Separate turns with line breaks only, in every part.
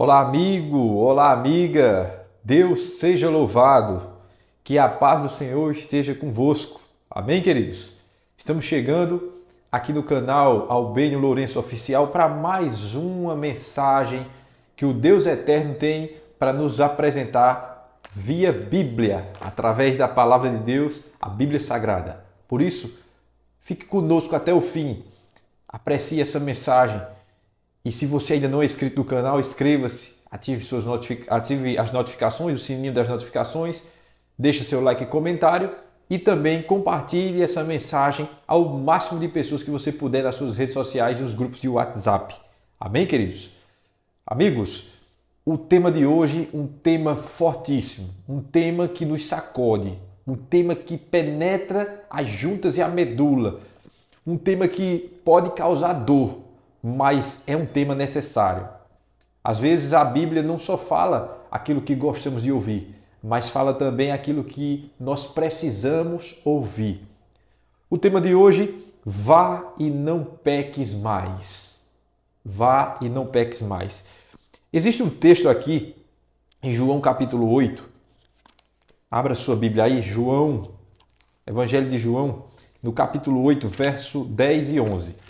Olá, amigo, olá, amiga. Deus seja louvado. Que a paz do Senhor esteja convosco. Amém, queridos? Estamos chegando aqui no canal Albênio Lourenço Oficial para mais uma mensagem que o Deus Eterno tem para nos apresentar via Bíblia, através da Palavra de Deus, a Bíblia Sagrada. Por isso, fique conosco até o fim. Aprecie essa mensagem. E se você ainda não é inscrito no canal, inscreva-se, ative as notificações, o sininho das notificações, deixe seu like e comentário e também compartilhe essa mensagem ao máximo de pessoas que você puder nas suas redes sociais e nos grupos de WhatsApp. Amém, queridos? Amigos, o tema de hoje, um tema fortíssimo, um tema que nos sacode, um tema que penetra as juntas e a medula, um tema que pode causar dor, mas é um tema necessário. Às vezes a Bíblia não só fala aquilo que gostamos de ouvir, mas fala também aquilo que nós precisamos ouvir. O tema de hoje, vá e não peques mais. Vá e não peques mais. Existe um texto aqui em João capítulo 8. Abra sua Bíblia aí, Evangelho de João, no capítulo 8, verso 10 e 11.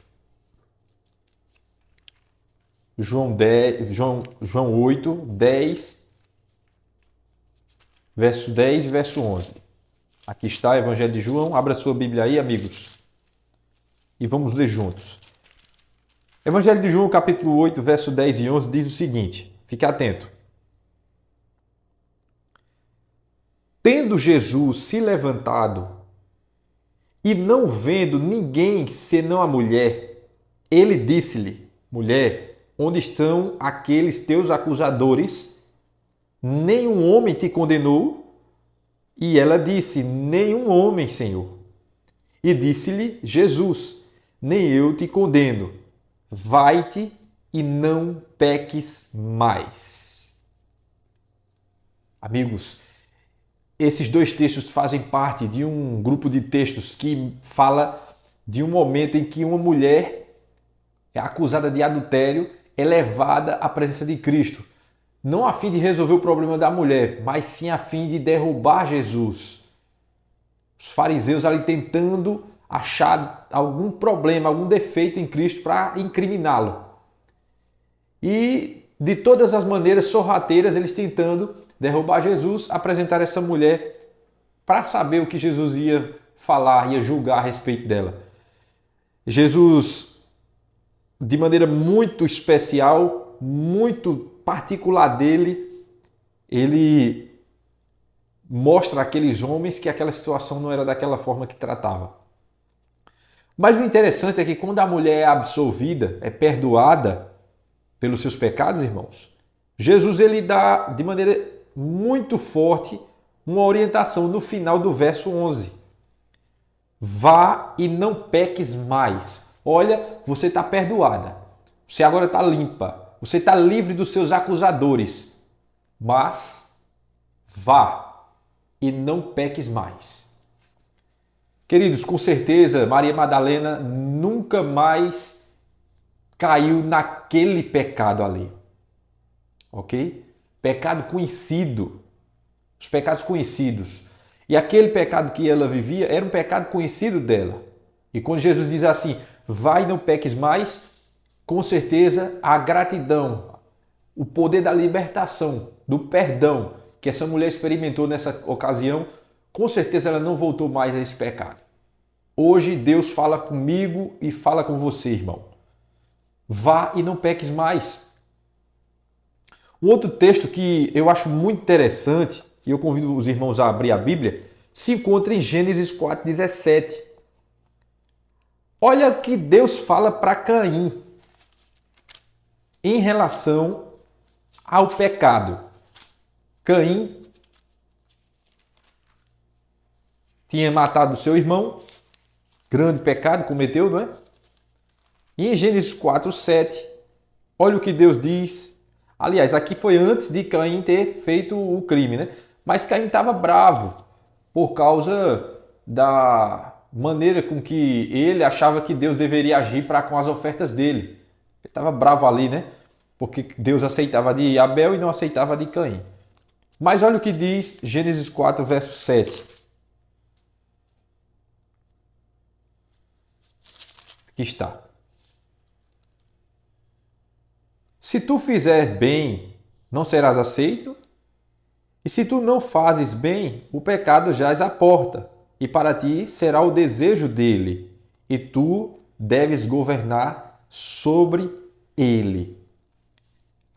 João 8, 10, verso 10 e verso 11. Aqui está, Evangelho de João. Abra sua Bíblia aí, amigos, e vamos ler juntos. Evangelho de João, capítulo 8, verso 10 e 11, diz o seguinte, fique atento. Tendo Jesus se levantado e não vendo ninguém senão a mulher, ele disse-lhe, mulher, onde estão aqueles teus acusadores? Nenhum homem te condenou? E ela disse, nenhum homem, Senhor. E disse-lhe Jesus, nem eu te condeno. Vai-te e não peques mais. Amigos, esses dois textos fazem parte de um grupo de textos que fala de um momento em que uma mulher é acusada de adultério, é levada à presença de Cristo, não a fim de resolver o problema da mulher, mas sim a fim de derrubar Jesus. Os fariseus ali tentando achar algum problema, algum defeito em Cristo para incriminá-lo. E de todas as maneiras sorrateiras, eles tentando derrubar Jesus, apresentar essa mulher para saber o que Jesus ia falar, ia julgar a respeito dela. Jesus, de maneira muito especial, muito particular dele, ele mostra àqueles homens que aquela situação não era daquela forma que tratava. Mas o interessante é que quando a mulher é absolvida, é perdoada pelos seus pecados, irmãos, Jesus ele dá de maneira muito forte uma orientação no final do verso 11. Vá e não peques mais. Olha, você está perdoada. Você agora está limpa. Você está livre dos seus acusadores. Mas vá e não peques mais. Queridos, com certeza Maria Madalena nunca mais caiu naquele pecado ali. Ok? Pecado conhecido. Os pecados conhecidos. E aquele pecado que ela vivia era um pecado conhecido dela. E quando Jesus diz assim, vai e não peques mais, com certeza a gratidão, o poder da libertação, do perdão que essa mulher experimentou nessa ocasião, com certeza ela não voltou mais a esse pecado. Hoje Deus fala comigo e fala com você, irmão. Vá e não peques mais. Um outro texto que eu acho muito interessante, e eu convido os irmãos a abrir a Bíblia, se encontra em Gênesis 4,17. Olha o que Deus fala para Caim em relação ao pecado. Caim tinha matado seu irmão, grande pecado cometeu, não é? E em Gênesis 4:7, olha o que Deus diz. Aliás, aqui foi antes de Caim ter feito o crime, né? Mas Caim estava bravo por causa da maneira com que ele achava que Deus deveria agir para com as ofertas dele. Ele estava bravo ali, né? porque Deus aceitava de Abel e não aceitava de Caim. Mas olha o que diz Gênesis 4, verso 7. Aqui está. Se tu fizer bem, não serás aceito, e se tu não fazes bem, o pecado jaz à porta, e para ti será o desejo dele, e tu deves governar sobre ele.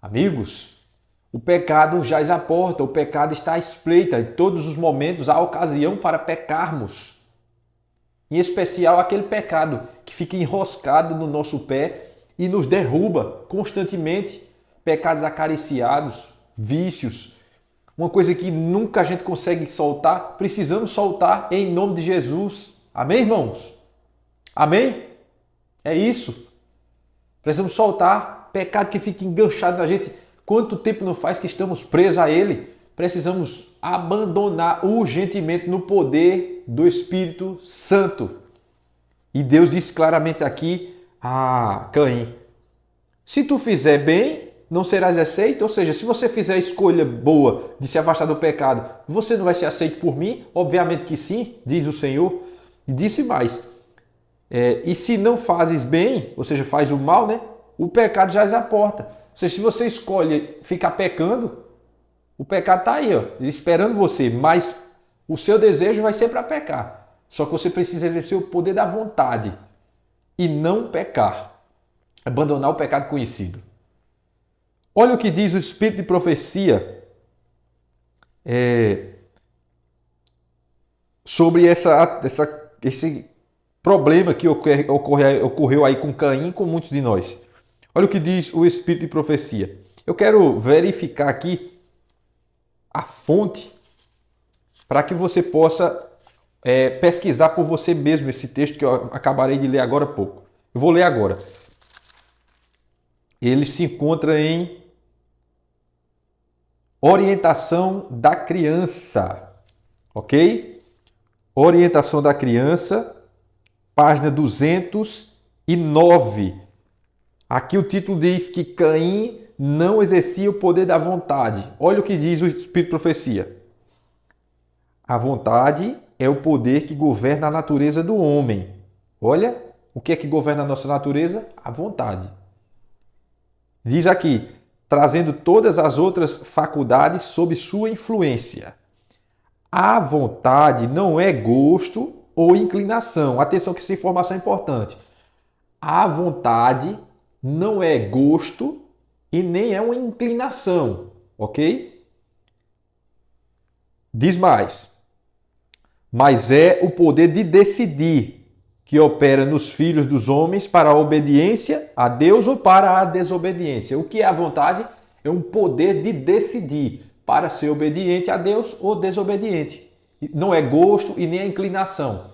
Amigos, o pecado jaz à porta, o pecado está à espreita, em todos os momentos há ocasião para pecarmos. Em especial aquele pecado que fica enroscado no nosso pé e nos derruba constantemente. Pecados acariciados, vícios, uma coisa que nunca a gente consegue soltar, precisamos soltar em nome de Jesus. Amém, irmãos? Amém? É isso. Precisamos soltar pecado que fica enganchado na gente. Quanto tempo não faz que estamos presos a ele? Precisamos abandonar urgentemente no poder do Espírito Santo. E Deus diz claramente aqui a Caim: se tu fizer bem, não serás aceito. Ou seja, se você fizer a escolha boa de se afastar do pecado, você não vai ser aceito por mim? Obviamente que sim, diz o Senhor. E disse mais: e se não fazes bem, ou seja, faz o mal, né? O pecado jaz à porta. Ou seja, se você escolhe ficar pecando, o pecado está aí, ó, esperando você, mas o seu desejo vai ser para pecar. Só que você precisa exercer o poder da vontade e não pecar. Abandonar o pecado conhecido. Olha o que diz o Espírito de Profecia sobre esse problema que ocorreu aí com Caim e com muitos de nós. Olha o que diz o Espírito de Profecia. Eu quero verificar aqui a fonte para que você possa pesquisar por você mesmo esse texto que eu acabarei de ler agora há pouco. Eu vou ler agora. Ele se encontra em Orientação da Criança, ok? Orientação da Criança, página 209. Aqui o título diz que Caim não exercia o poder da vontade. Olha o que diz o Espírito de Profecia. A vontade é o poder que governa a natureza do homem. Olha, o que é que governa a nossa natureza? A vontade. Diz aqui, trazendo todas as outras faculdades sob sua influência. A vontade não é gosto ou inclinação. Atenção que essa informação é importante. A vontade não é gosto e nem é uma inclinação, ok? Diz mais. Mas é o poder de decidir que opera nos filhos dos homens para a obediência a Deus ou para a desobediência. O que é a vontade? É um poder de decidir para ser obediente a Deus ou desobediente. Não é gosto e nem a inclinação.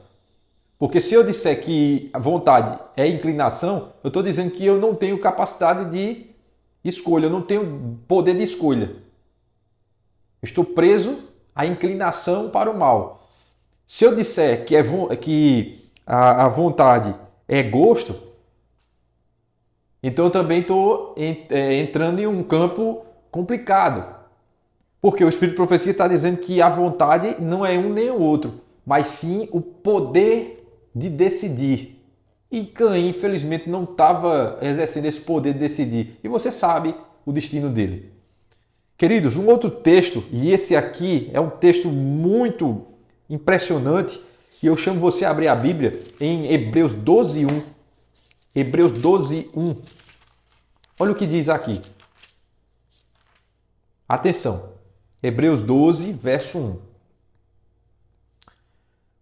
Porque se eu disser que a vontade é inclinação, eu estou dizendo que eu não tenho capacidade de escolha, eu não tenho poder de escolha. Estou preso à inclinação para o mal. Se eu disser que a vontade é gosto, então eu também estou entrando em um campo complicado. Porque o Espírito de Profecia está dizendo que a vontade não é um nem o outro, mas sim o poder de decidir. E Caim, infelizmente, não estava exercendo esse poder de decidir. E você sabe o destino dele. Queridos, um outro texto, e esse aqui é um texto muito impressionante, e eu chamo você a abrir a Bíblia em Hebreus 12:1. Hebreus 12:1. Olha o que diz aqui. Atenção. Hebreus 12, verso 1.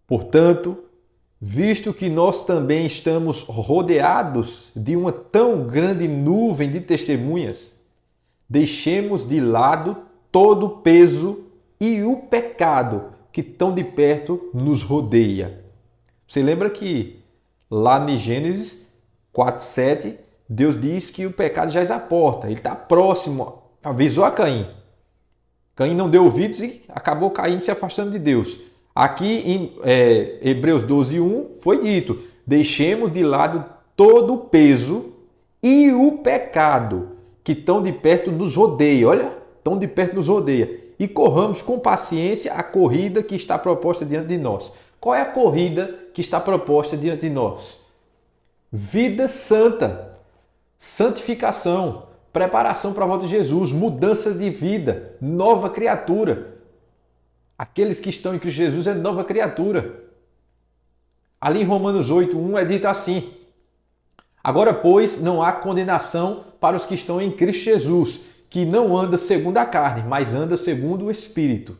Portanto, visto que nós também estamos rodeados de uma tão grande nuvem de testemunhas, deixemos de lado todo o peso e o pecado que tão de perto nos rodeia. Você lembra que lá em Gênesis 4:7, Deus diz que o pecado já é à porta, ele está próximo, avisou a Caim. Caim não deu ouvidos e acabou caindo, se afastando de Deus. Aqui em Hebreus 12:1 foi dito, deixemos de lado todo o peso e o pecado que tão de perto nos rodeia. Olha, tão de perto nos rodeia. E corramos com paciência a corrida que está proposta diante de nós. Qual é a corrida que está proposta diante de nós? Vida santa, santificação, preparação para a volta de Jesus, mudança de vida, nova criatura. Aqueles que estão em Cristo Jesus é nova criatura. Ali em Romanos 8:1 é dito assim: agora, pois, não há condenação para os que estão em Cristo Jesus, que não anda segundo a carne, mas anda segundo o Espírito.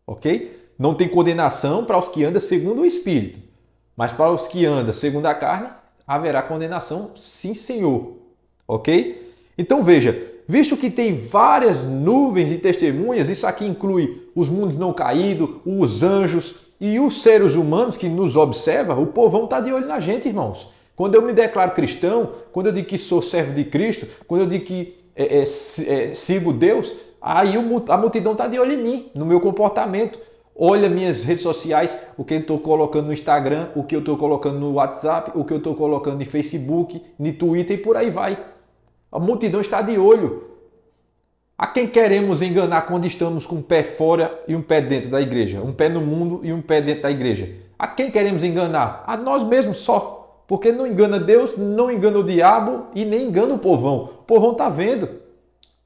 Ok? Não tem condenação para os que andam segundo o Espírito, mas para os que andam segundo a carne, haverá condenação, sim, Senhor. Ok? Então veja, visto que tem várias nuvens de testemunhas, isso aqui inclui os mundos não caídos, os anjos e os seres humanos que nos observam, o povão está de olho na gente, irmãos. Quando eu me declaro cristão, quando eu digo que sou servo de Cristo, quando eu digo que sigo Deus, aí a multidão está de olho em mim, no meu comportamento. Olha minhas redes sociais, o que eu estou colocando no Instagram, o que eu estou colocando no WhatsApp, o que eu estou colocando no Facebook, no Twitter e por aí vai. A multidão está de olho. A quem queremos enganar quando estamos com um pé fora e um pé dentro da igreja? Um pé no mundo e um pé dentro da igreja. A quem queremos enganar? A nós mesmos só. Porque não engana Deus, não engana o diabo e nem engana o povão. O povão está vendo.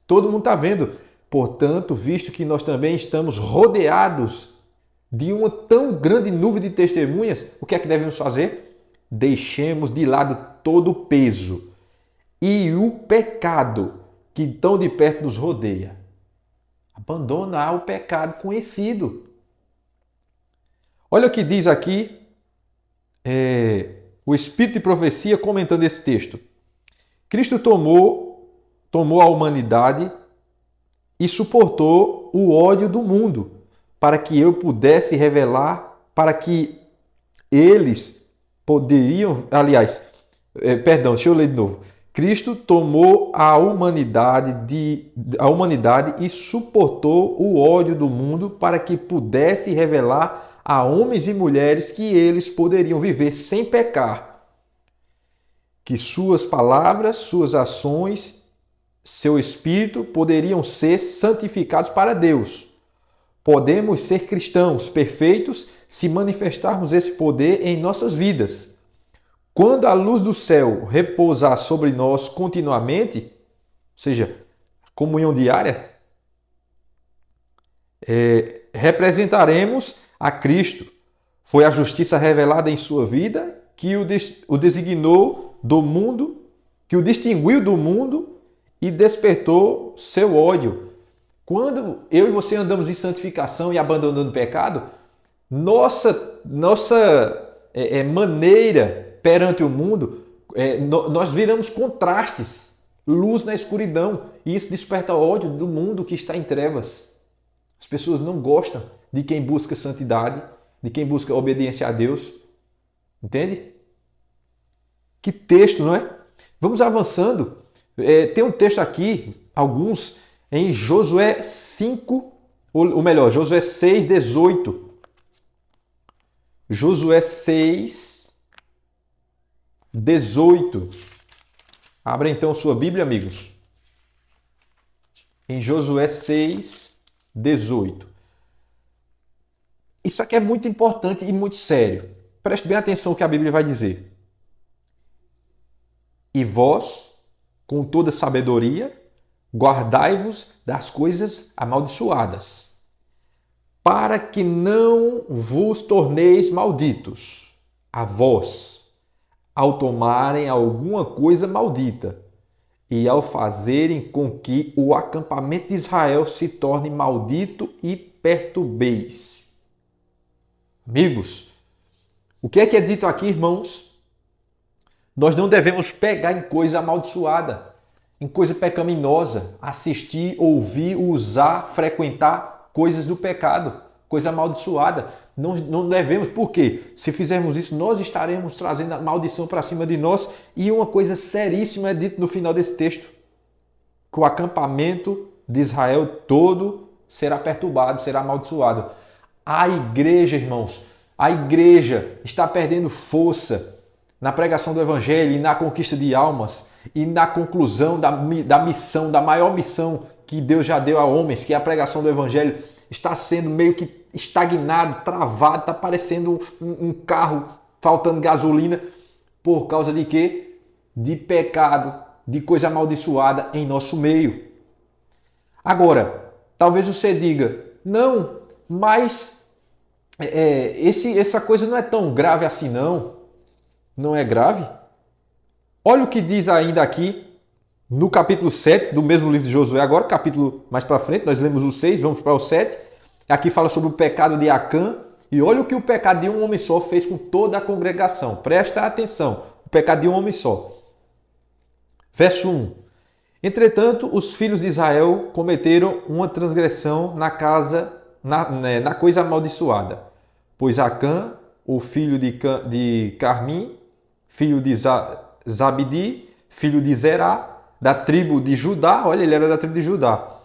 Todo mundo está vendo. Portanto, visto que nós também estamos rodeados de uma tão grande nuvem de testemunhas, o que é que devemos fazer? Deixemos de lado todo o peso e o pecado que tão de perto nos rodeia. Abandonar o pecado conhecido. Olha o que diz aqui o Espírito de Profecia comentando esse texto. Cristo tomou a humanidade e suportou o ódio do mundo para que eu pudesse revelar, para que eles poderiam... deixa eu ler de novo. Cristo tomou a humanidade e suportou o ódio do mundo para que pudesse revelar a homens e mulheres que eles poderiam viver sem pecar. Que suas palavras, suas ações, seu espírito poderiam ser santificados para Deus. Podemos ser cristãos perfeitos se manifestarmos esse poder em nossas vidas. Quando a luz do céu repousar sobre nós continuamente, ou seja, comunhão diária, representaremos a Cristo. Foi a justiça revelada em sua vida que o designou do mundo, que o distinguiu do mundo e despertou seu ódio. Quando eu e você andamos em santificação e abandonando o pecado, nossa maneira perante o mundo, nós viramos contrastes, luz na escuridão, e isso desperta ódio do mundo que está em trevas. As pessoas não gostam de quem busca santidade, de quem busca obediência a Deus. Entende? Que texto, não é? Vamos avançando. Tem um texto aqui, alguns, em Josué 5, ou melhor, Josué 6, 18. Josué 6, 18. Abra então sua Bíblia, amigos. Em Josué 6, 18. Isso aqui é muito importante e muito sério. Preste bem atenção no que a Bíblia vai dizer. E vós, com toda sabedoria, guardai-vos das coisas amaldiçoadas, para que não vos torneis malditos, a vós, ao tomarem alguma coisa maldita, e ao fazerem com que o acampamento de Israel se torne maldito e perturbeis. Amigos, o que é dito aqui, irmãos? Nós não devemos pegar em coisa amaldiçoada, em coisa pecaminosa, assistir, ouvir, usar, frequentar coisas do pecado, coisa amaldiçoada. Não devemos, por quê? Se fizermos isso, nós estaremos trazendo a maldição para cima de nós. E uma coisa seríssima é dito no final desse texto, que o acampamento de Israel todo será perturbado, será amaldiçoado. A igreja, irmãos, a igreja está perdendo força. na pregação do Evangelho e na conquista de almas e na conclusão da missão, da maior missão que Deus já deu a homens, que é a pregação do Evangelho, está sendo meio que estagnado, travado, está parecendo um carro faltando gasolina, por causa de quê? De pecado, de coisa amaldiçoada em nosso meio. Agora, talvez você diga, não, mas essa coisa não é tão grave assim não. Não é grave? Olha o que diz ainda aqui no capítulo 7 do mesmo livro de Josué, agora, capítulo mais para frente, nós lemos o 6, vamos para o 7. Aqui fala sobre o pecado de Acã. E olha o que o pecado de um homem só fez com toda a congregação. Presta atenção, o pecado de um homem só. Verso 1. Entretanto, os filhos de Israel cometeram uma transgressão na coisa amaldiçoada. Pois Acã, o filho de Carmim, filho de Zabdi, filho de Zerá, da tribo de Judá, olha, ele era da tribo de Judá,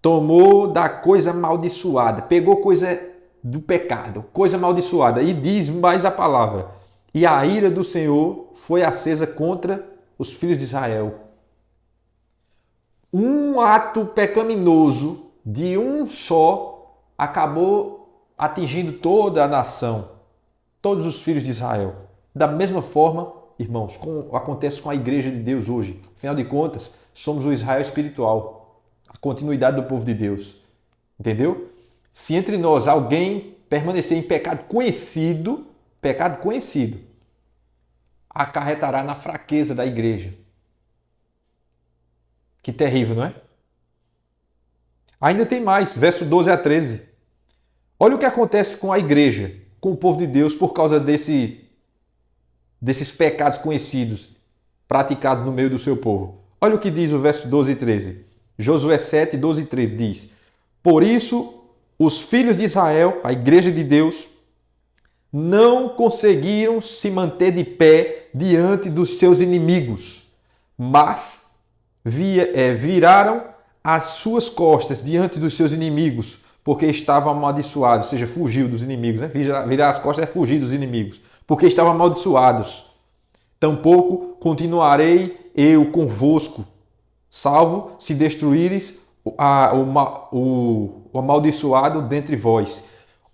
tomou da coisa amaldiçoada, pegou coisa do pecado, coisa amaldiçoada, e diz mais a palavra, e a ira do Senhor foi acesa contra os filhos de Israel. Um ato pecaminoso de um só acabou atingindo toda a nação, todos os filhos de Israel. Da mesma forma, irmãos, acontece com a igreja de Deus hoje. Afinal de contas, somos o Israel espiritual, a continuidade do povo de Deus. Entendeu? Se entre nós alguém permanecer em pecado conhecido, acarretará na fraqueza da igreja. Que terrível, não é? Ainda tem mais, verso 12 a 13. Olha o que acontece com a igreja, com o povo de Deus, por causa desses pecados conhecidos, praticados no meio do seu povo. Olha o que diz o verso 12 e 13. Josué 7, 12 e 13 diz: Por isso, os filhos de Israel, a igreja de Deus, não conseguiram se manter de pé diante dos seus inimigos, mas viraram as suas costas diante dos seus inimigos, porque estavam amaldiçoados, ou seja, fugiu dos inimigos. Né? Virar as costas é fugir dos inimigos, porque estavam amaldiçoados. Tampouco continuarei eu convosco, salvo se destruíres o amaldiçoado dentre vós.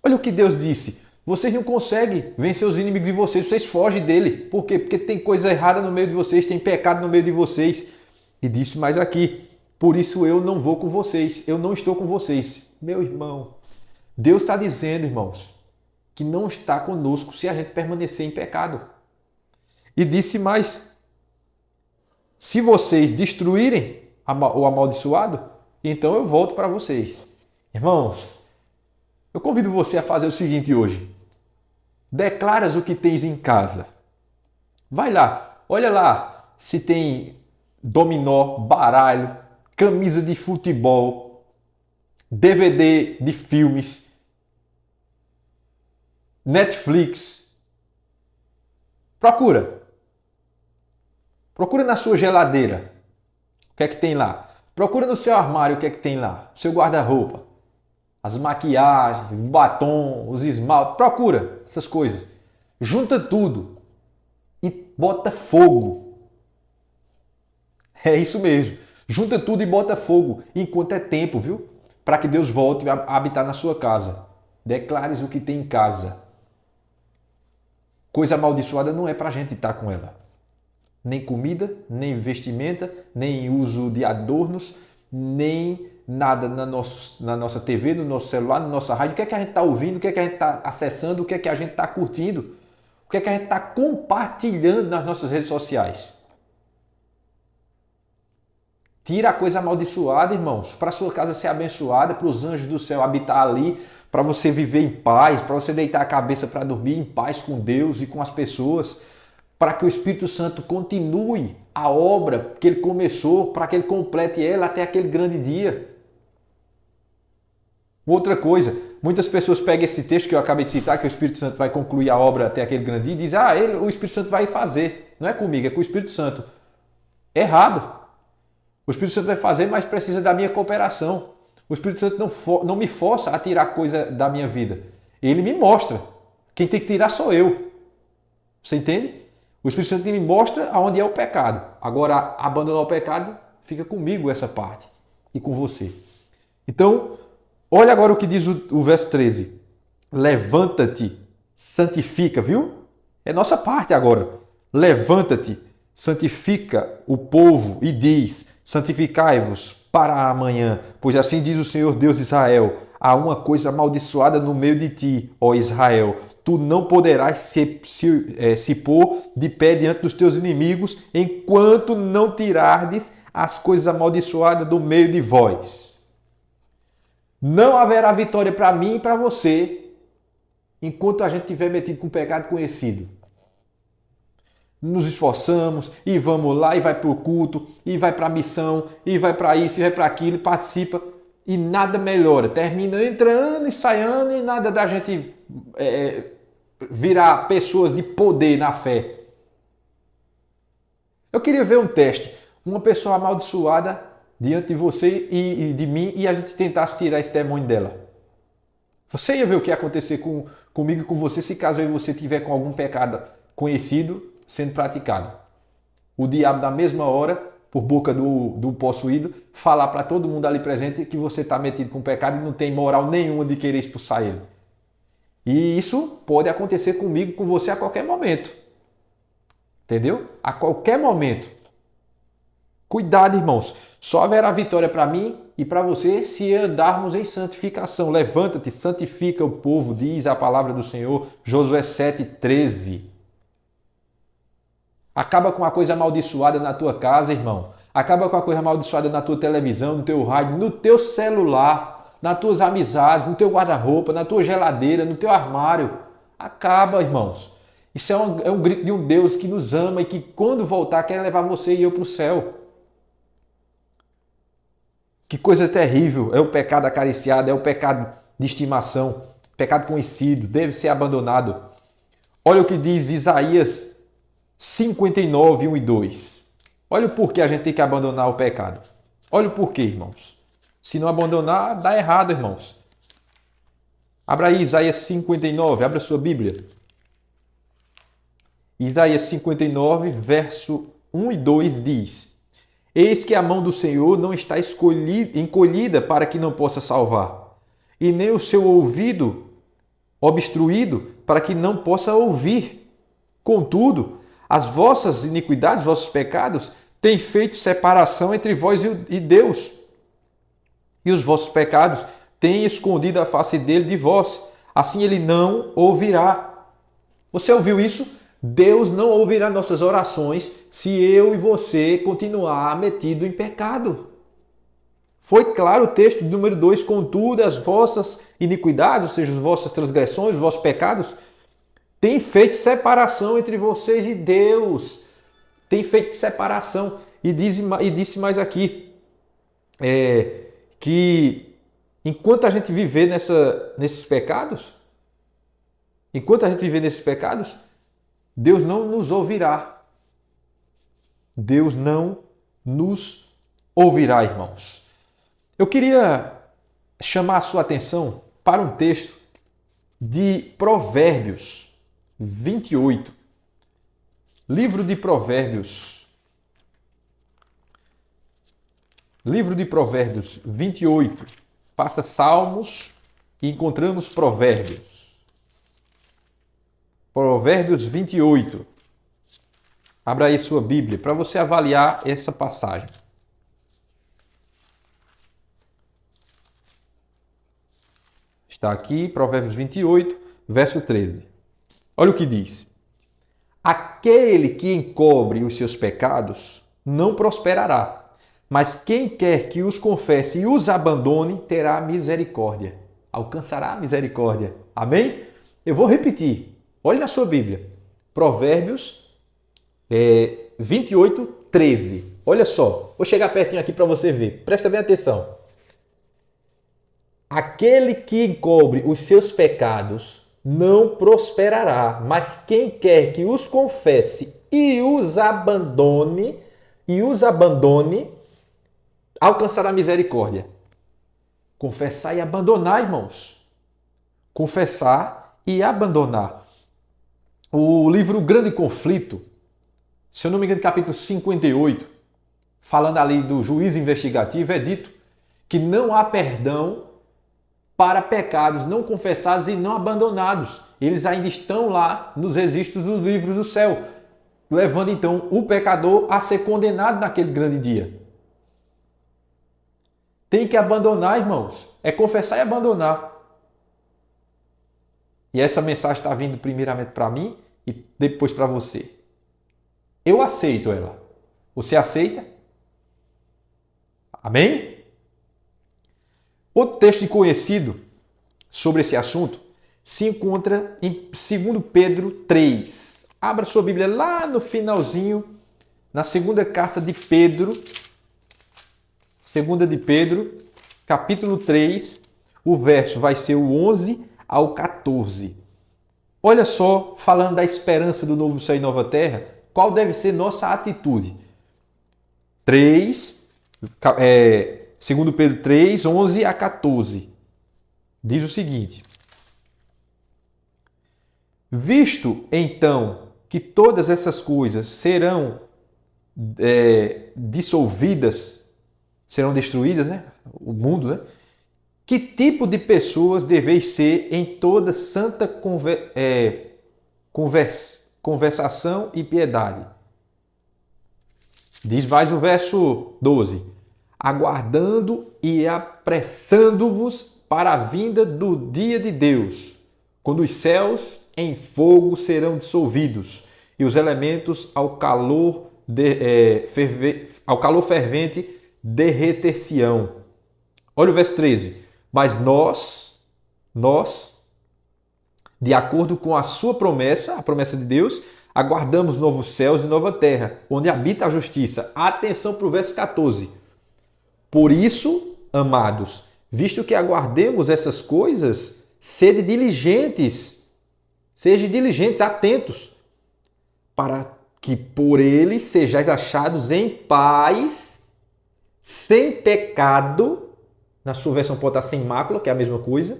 Olha o que Deus disse. Vocês não conseguem vencer os inimigos de vocês, vocês fogem dele. Por quê? Porque tem coisa errada no meio de vocês, tem pecado no meio de vocês. E disse mais aqui, por isso eu não vou com vocês, eu não estou com vocês. Meu irmão, Deus está dizendo, irmãos, que não está conosco se a gente permanecer em pecado. E disse mais, se vocês destruírem o amaldiçoado, então eu volto para vocês. Irmãos, eu convido você a fazer o seguinte hoje. Declaras o que tens em casa. Vai lá, olha lá se tem dominó, baralho, camisa de futebol, DVD de filmes, Netflix. Procura. Procura na sua geladeira. O que é que tem lá? Procura no seu armário o que é que tem lá. Seu guarda-roupa. As maquiagens, o batom, os esmaltes. Procura essas coisas. Junta tudo e bota fogo. É isso mesmo. Junta tudo e bota fogo enquanto é tempo, viu? Para que Deus volte a habitar na sua casa. Declares o que tem em casa. Coisa amaldiçoada não é para a gente estar com ela. Nem comida, nem vestimenta, nem uso de adornos, nem nada na nossa TV, no nosso celular, na nossa rádio. O que é que a gente está ouvindo, o que é que a gente está acessando, o que é que a gente está curtindo, o que é que a gente está compartilhando nas nossas redes sociais. Tira a coisa amaldiçoada, irmãos, para a sua casa ser abençoada, para os anjos do céu habitar ali, para você viver em paz, para você deitar a cabeça para dormir em paz com Deus e com as pessoas, para que o Espírito Santo continue a obra que ele começou, para que ele complete ela até aquele grande dia. Outra coisa, muitas pessoas pegam esse texto que eu acabei de citar, que o Espírito Santo vai concluir a obra até aquele grande dia, e dizem, o Espírito Santo vai fazer. Não é comigo, é com o Espírito Santo. Errado. O Espírito Santo vai fazer, mas precisa da minha cooperação. O Espírito Santo não me força a tirar coisa da minha vida. Ele me mostra. Quem tem que tirar sou eu. Você entende? O Espírito Santo me mostra aonde é o pecado. Agora, abandonar o pecado, fica comigo essa parte e com você. Então, olha agora o que diz o verso 13. Levanta-te, santifica, viu? É nossa parte agora. Levanta-te, santifica o povo e diz, santificai-vos para amanhã, pois assim diz o Senhor Deus de Israel, há uma coisa amaldiçoada no meio de ti, ó Israel. Tu não poderás se pôr de pé diante dos teus inimigos, enquanto não tirardes as coisas amaldiçoadas do meio de vós. Não haverá vitória para mim e para você, enquanto a gente estiver metido com o pecado conhecido. Nos esforçamos e vamos lá e vai para o culto, e vai para a missão, e vai para isso, e vai para aquilo, e participa, e nada melhora. Termina entrando e saindo e nada da gente virar pessoas de poder na fé. Eu queria ver um teste. Uma pessoa amaldiçoada diante de você e de mim e a gente tentasse tirar esse demônio dela. Você ia ver o que ia acontecer comigo e com você se caso eu e você tiver com algum pecado conhecido sendo praticado. O diabo, na mesma hora, por boca do possuído, falar para todo mundo ali presente que você está metido com pecado e não tem moral nenhuma de querer expulsar ele. E isso pode acontecer comigo, com você a qualquer momento. Entendeu? A qualquer momento. Cuidado, irmãos. Só haverá vitória para mim e para você se andarmos em santificação. Levanta-te, santifica o povo, diz a palavra do Senhor. Josué 7,13. Acaba com a coisa amaldiçoada na tua casa, irmão. Acaba com a coisa amaldiçoada na tua televisão, no teu rádio, no teu celular, nas tuas amizades, no teu guarda-roupa, na tua geladeira, no teu armário. Acaba, irmãos. Isso é um grito de um Deus que nos ama e que quando voltar quer levar você e eu para o céu. Que coisa terrível é o pecado acariciado, é o pecado de estimação, pecado conhecido, deve ser abandonado. Olha o que diz Isaías 59, 1 e 2. Olha o porquê a gente tem que abandonar o pecado. Olha o porquê, irmãos. Se não abandonar, dá errado, irmãos. Abra aí Isaías 59, abra sua Bíblia. Isaías 59, verso 1 e 2 diz: Eis que a mão do Senhor não está encolhida para que não possa salvar, e nem o seu ouvido obstruído para que não possa ouvir. Contudo, as vossas iniquidades, vossos pecados, têm feito separação entre vós e Deus. E os vossos pecados têm escondido a face dele de vós. Assim ele não ouvirá. Você ouviu isso? Deus não ouvirá nossas orações se eu e você continuar metido em pecado. Foi claro o texto número 2, contudo, as vossas iniquidades, ou seja, as vossas transgressões, os vossos pecados, têm feito separação entre vocês e Deus. Tem feito separação. E disse mais aqui, que enquanto a gente viver nesses pecados, Deus não nos ouvirá. Deus não nos ouvirá, irmãos. Eu queria chamar a sua atenção para um texto de Provérbios 28. Livro de Provérbios. Livro de Provérbios 28. Passa Salmos e encontramos Provérbios. Provérbios 28. Abra aí sua Bíblia para você avaliar essa passagem. Está aqui, Provérbios 28, verso 13. Olha o que diz. Aquele que encobre os seus pecados não prosperará, mas quem quer que os confesse e os abandone terá misericórdia. Alcançará a misericórdia. Amém? Eu vou repetir. Olhe na sua Bíblia. Provérbios 28, 13. Olha só. Vou chegar pertinho aqui para você ver. Presta bem atenção. Aquele que encobre os seus pecados não prosperará, mas quem quer que os confesse e os abandone, alcançará misericórdia. Confessar e abandonar, irmãos. Confessar e abandonar. O livro Grande Conflito, se eu não me engano, capítulo 58, falando ali do juízo investigativo, é dito que não há perdão para pecados não confessados e não abandonados. Eles ainda estão lá nos registros dos livros do céu, levando então o pecador a ser condenado naquele grande dia. Tem que abandonar, irmãos. É confessar e abandonar. E essa mensagem está vindo primeiramente para mim e depois para você. Eu aceito ela. Você aceita? Amém? Outro texto conhecido sobre esse assunto se encontra em 2 Pedro 3. Abra sua Bíblia lá no finalzinho, na segunda carta de Pedro, segunda de Pedro, capítulo 3, o verso vai ser o 11 ao 14. Olha só, falando da esperança do novo céu e nova terra, qual deve ser nossa atitude? 2 Pedro 3, 11 a 14. Diz o seguinte: visto então que todas essas coisas serão dissolvidas, serão destruídas, né? O mundo, né? Que tipo de pessoas deveis ser em toda santa conversação e piedade? Diz mais o verso 12: aguardando e apressando-vos para a vinda do dia de Deus, quando os céus em fogo serão dissolvidos e os elementos ao calor fervente derreter-se-ão. Olha o verso 13. Mas nós, de acordo com a sua promessa, a promessa de Deus, aguardamos novos céus e nova terra, onde habita a justiça. Atenção para o verso 14. Por isso, amados, visto que aguardemos essas coisas, sejam diligentes, atentos, para que por ele sejais achados em paz, sem pecado, na sua versão pode estar sem mácula, que é a mesma coisa,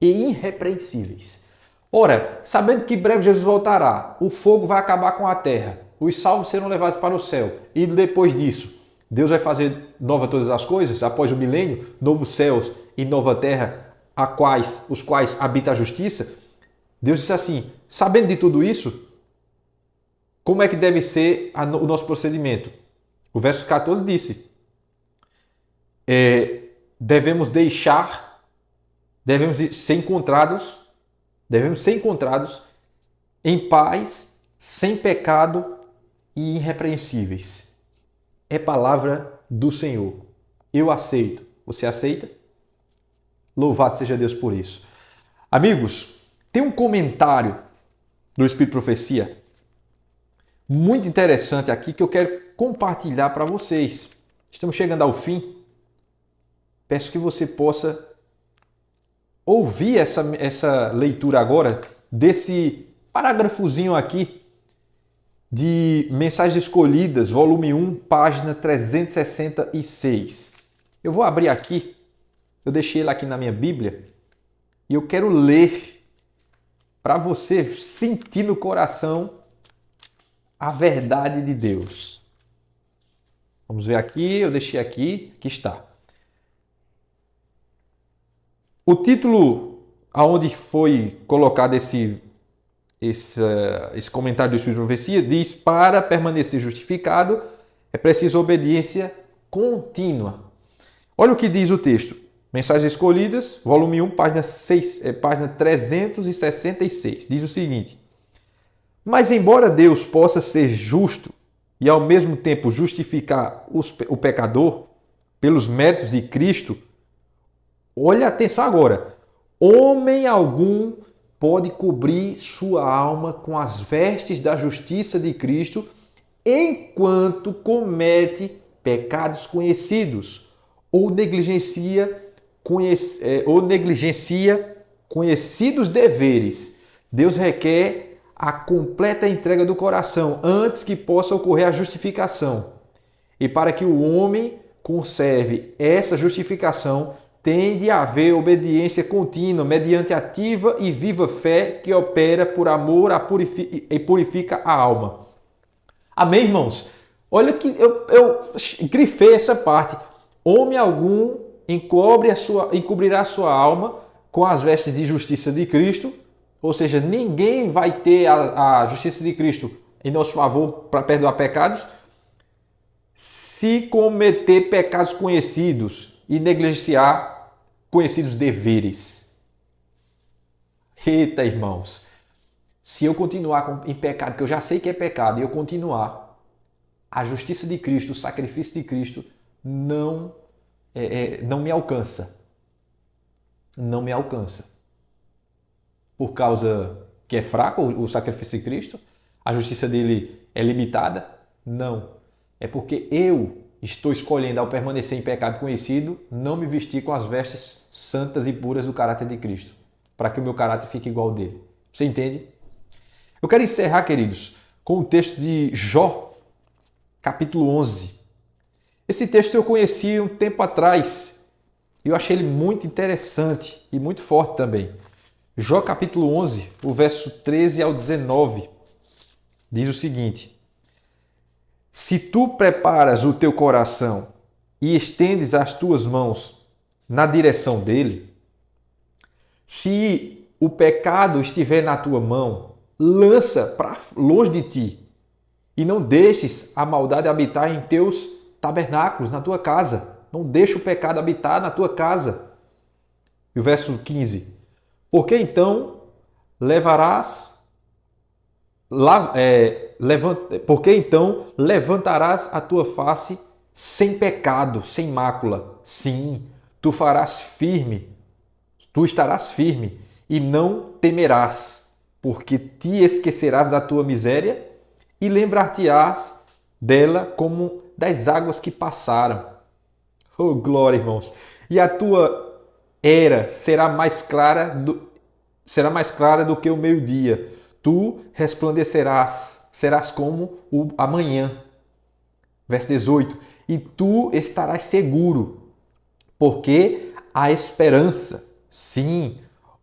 e irrepreensíveis. Ora, sabendo que em breve Jesus voltará, o fogo vai acabar com a terra, os salvos serão levados para o céu, e depois disso, Deus vai fazer nova todas as coisas, após o milênio, novos céus e nova terra, os quais habita a justiça. Deus disse assim, sabendo de tudo isso, como é que deve ser o nosso procedimento? O verso 14 disse, devemos ser encontrados em paz, sem pecado e irrepreensíveis. É palavra do Senhor. Eu aceito. Você aceita? Louvado seja Deus por isso. Amigos, tem um comentário do Espírito Profecia muito interessante aqui que eu quero compartilhar para vocês. Estamos chegando ao fim. Peço que você possa ouvir essa leitura agora desse parágrafozinho aqui de Mensagens Escolhidas, volume 1, página 366. Eu vou abrir aqui, eu deixei ele aqui na minha Bíblia, e eu quero ler para você sentir no coração a verdade de Deus. Vamos ver aqui, eu deixei aqui está. O título aonde foi colocado esse comentário do Espírito de Profecia diz: para permanecer justificado é preciso obediência contínua. Olha o que diz o texto. Mensagens Escolhidas, volume 1, página 366. Diz o seguinte: mas embora Deus possa ser justo e ao mesmo tempo justificar o pecador pelos méritos de Cristo, olha atenção agora, homem algum pode cobrir sua alma com as vestes da justiça de Cristo enquanto comete pecados conhecidos ou negligencia conhecidos deveres. Deus requer a completa entrega do coração antes que possa ocorrer a justificação. E para que o homem conserve essa justificação, tem de haver obediência contínua, mediante ativa e viva fé que opera por amor e purifica a alma. Amém, irmãos? Olha que eu grifei essa parte. Homem algum encobrirá a sua alma com as vestes de justiça de Cristo. Ou seja, ninguém vai ter a justiça de Cristo em nosso favor para perdoar pecados se cometer pecados conhecidos e negligenciar conhecidos deveres. Eita, irmãos, se eu continuar em pecado, que eu já sei que é pecado, e eu continuar, a justiça de Cristo, o sacrifício de Cristo não me alcança. Não me alcança. Por causa que é fraco o sacrifício de Cristo? A justiça dele é limitada? Não. É porque eu estou escolhendo, ao permanecer em pecado conhecido, não me vestir com as vestes santas e puras do caráter de Cristo, para que o meu caráter fique igual ao dele. Você entende? Eu quero encerrar, queridos, com o texto de Jó, capítulo 11. Esse texto eu conheci um tempo atrás e eu achei ele muito interessante e muito forte também. Jó capítulo 11, o verso 13 ao 19, diz o seguinte: Se tu preparas o teu coração e estendes as tuas mãos na direção dele, se o pecado estiver na tua mão, lança para longe de ti e não deixes a maldade habitar em teus tabernáculos, na tua casa. Não deixe o pecado habitar na tua casa. E o verso 15: Porque então levantarás a tua face sem pecado, sem mácula. Sim, tu estarás firme e não temerás, porque te esquecerás da tua miséria e lembrar-te-ás dela como das águas que passaram. Oh, glória, irmãos! E a tua era será mais clara do que o meio-dia. Tu resplandecerás, serás como o amanhã. Verso 18. E tu estarás seguro, porque há esperança. Sim,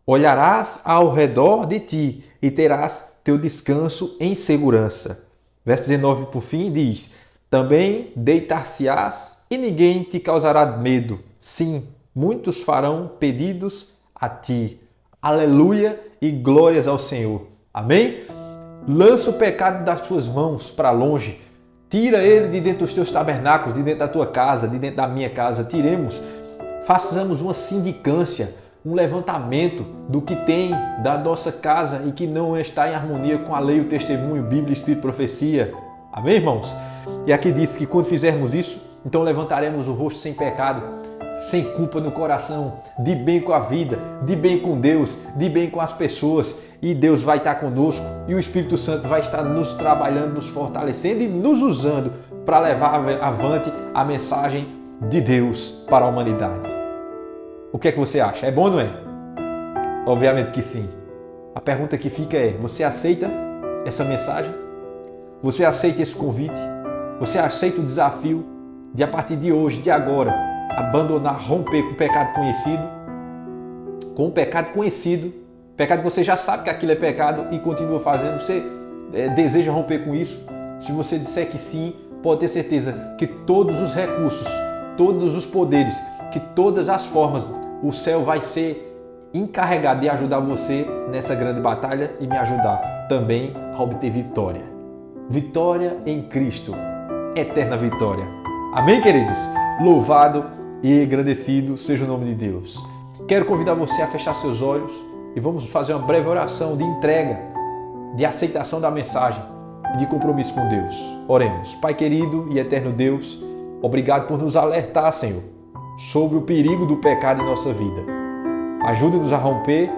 olharás ao redor de ti e terás teu descanso em segurança. Verso 19, por fim, diz: Também deitar-se-ás e ninguém te causará medo. Sim, muitos farão pedidos a ti. Aleluia e glórias ao Senhor. Amém? Lança o pecado das tuas mãos para longe. Tira ele de dentro dos teus tabernáculos, de dentro da tua casa, de dentro da minha casa. Tiremos, façamos uma sindicância, um levantamento do que tem da nossa casa e que não está em harmonia com a lei, o testemunho, Bíblia, Espírito, profecia. Amém, irmãos? E aqui diz que quando fizermos isso, então levantaremos o rosto sem pecado, sem culpa no coração, de bem com a vida, de bem com Deus, de bem com as pessoas, e Deus vai estar conosco e o Espírito Santo vai estar nos trabalhando, nos fortalecendo e nos usando para levar avante a mensagem de Deus para a humanidade. O que é que você acha? É bom ou não é? Obviamente que sim. A pergunta que fica é: você aceita essa mensagem? Você aceita esse convite? Você aceita o desafio de, a partir de hoje, de agora, abandonar, romper com o pecado conhecido? Com o pecado conhecido, pecado que você já sabe que aquilo é pecado e continua fazendo. Você deseja romper com isso? Se você disser que sim, pode ter certeza que todos os recursos, todos os poderes, que todas as formas, o céu vai ser encarregado de ajudar você nessa grande batalha e me ajudar também a obter vitória. Vitória em Cristo, eterna vitória. Amém, queridos? Louvado e agradecido seja o nome de Deus. Quero convidar você a fechar seus olhos e vamos fazer uma breve oração de entrega, de aceitação da mensagem e de compromisso com Deus. Oremos. Pai querido e eterno Deus, obrigado por nos alertar, Senhor, sobre o perigo do pecado em nossa vida. Ajuda-nos a romper,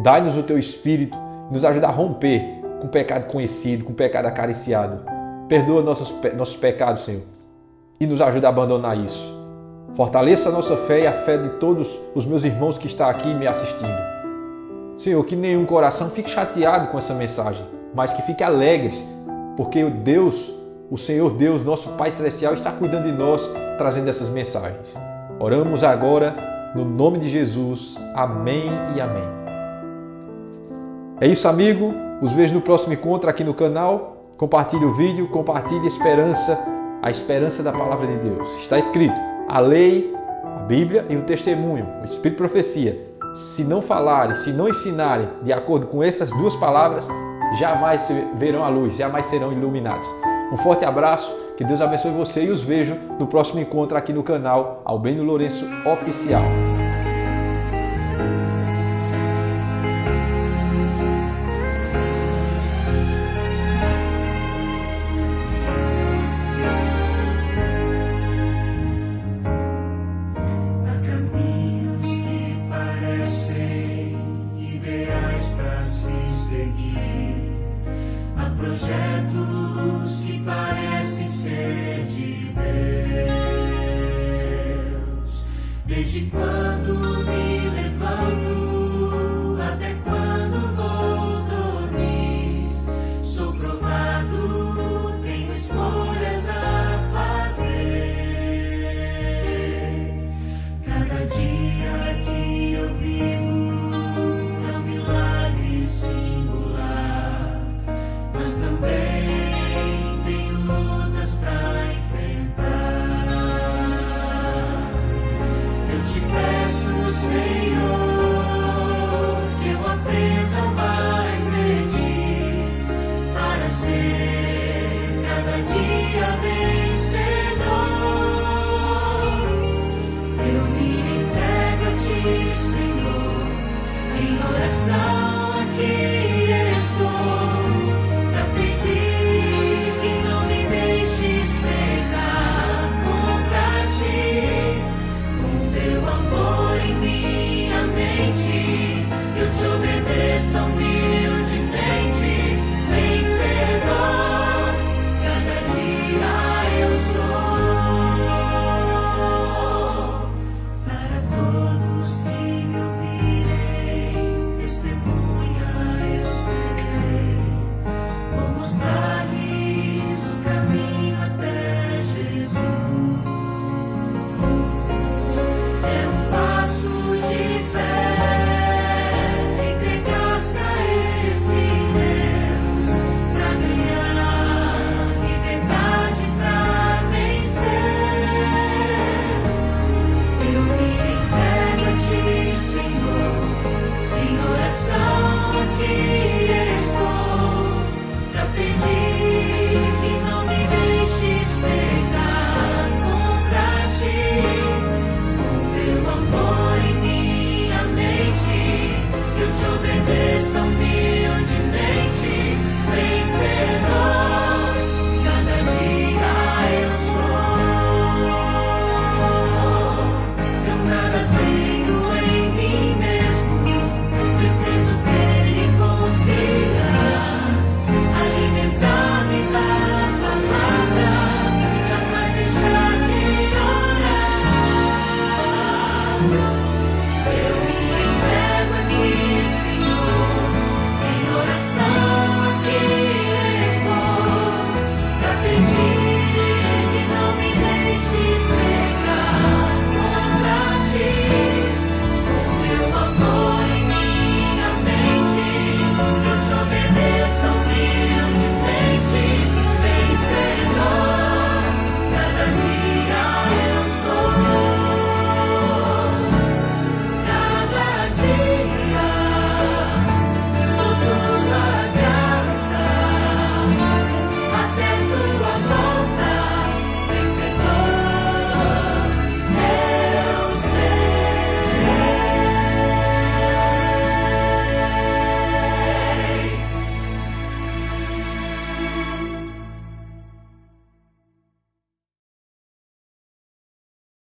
dai-nos o Teu Espírito, nos ajuda a romper com o pecado conhecido, com o pecado acariciado. Perdoa nossos pecados, Senhor, e nos ajuda a abandonar isso. Fortaleça a nossa fé e a fé de todos os meus irmãos que estão aqui me assistindo. Senhor, que nenhum coração fique chateado com essa mensagem, mas que fique alegres, porque o Senhor Deus, nosso Pai Celestial, está cuidando de nós, trazendo essas mensagens. Oramos agora, no nome de Jesus. Amém e amém. É isso, amigo. Os vejo no próximo encontro aqui no canal. compartilhe o vídeo, compartilhe a esperança da palavra de Deus. Está escrito, a lei, a Bíblia e o testemunho, o Espírito de profecia, se não falarem, se não ensinarem de acordo com essas duas palavras, jamais verão a luz, jamais serão iluminados. Um forte abraço, que Deus abençoe você e os vejo no próximo encontro aqui no canal Albênio Lourenço Oficial.
Projetos que parecem ser de Deus. Desde quando me levanto